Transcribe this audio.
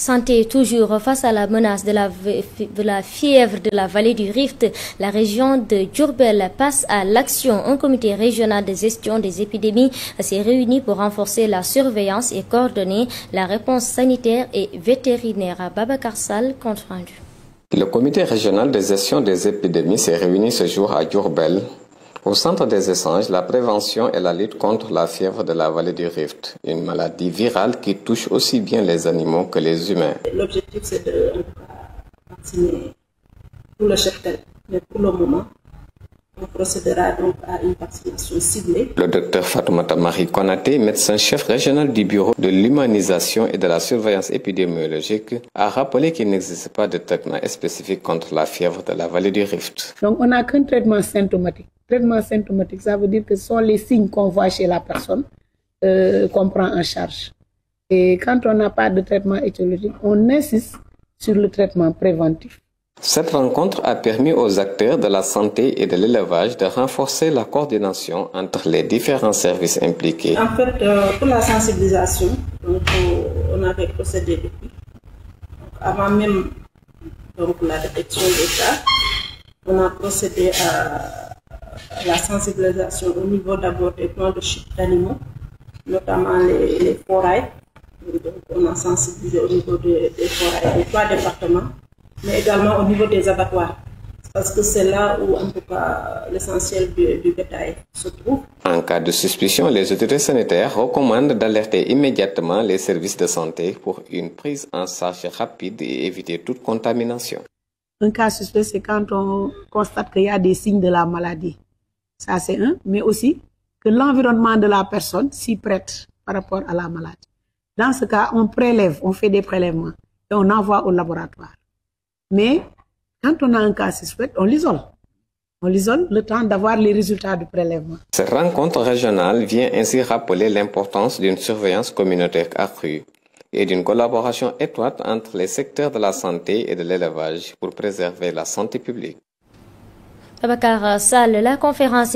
Santé toujours face à la menace de la fièvre de la vallée du Rift, la région de Diourbel passe à l'action. Un comité régional de gestion des épidémies s'est réuni pour renforcer la surveillance et coordonner la réponse sanitaire et vétérinaire. Babacar Sall, compte rendu. Le comité régional de gestion des épidémies s'est réuni ce jour à Diourbel. Au centre des échanges, la prévention et la lutte contre la fièvre de la vallée du Rift, une maladie virale qui touche aussi bien les animaux que les humains. L'objectif, c'est de vacciner tout le cheptel, mais pour le moment, on procédera donc à une vaccination ciblée. Le docteur Fatoumata Marie Konaté, médecin-chef régional du bureau de l'humanisation et de la surveillance épidémiologique, a rappelé qu'il n'existe pas de traitement spécifique contre la fièvre de la vallée du Rift. Donc on n'a qu'un traitement symptomatique. Traitement symptomatique, ça veut dire que ce sont les signes qu'on voit chez la personne qu'on prend en charge. Et quand on n'a pas de traitement étiologique, on insiste sur le traitement préventif. Cette rencontre a permis aux acteurs de la santé et de l'élevage de renforcer la coordination entre les différents services impliqués. En fait, pour la sensibilisation, donc, on avait procédé depuis. Avant même donc, la détection des cas, on a procédé à la sensibilisation au niveau d'abord des plans de chute d'animaux, notamment les forails. Donc, on a sensibilisé au niveau des forails des 3 départements, mais également au niveau des abattoirs, parce que c'est là où, en tout cas, l'essentiel du bétail se trouve. En cas de suspicion, les autorités sanitaires recommandent d'alerter immédiatement les services de santé pour une prise en charge rapide et éviter toute contamination. Un cas suspect, c'est quand on constate qu'il y a des signes de la maladie. Ça, c'est un, mais aussi que l'environnement de la personne s'y prête par rapport à la maladie. Dans ce cas, on prélève, on fait des prélèvements et on envoie au laboratoire. Mais quand on a un cas suspect, on l'isole. On l'isole le temps d'avoir les résultats du prélèvement. Cette rencontre régionale vient ainsi rappeler l'importance d'une surveillance communautaire accrue et d'une collaboration étroite entre les secteurs de la santé et de l'élevage pour préserver la santé publique. Babacar Sall, la conférence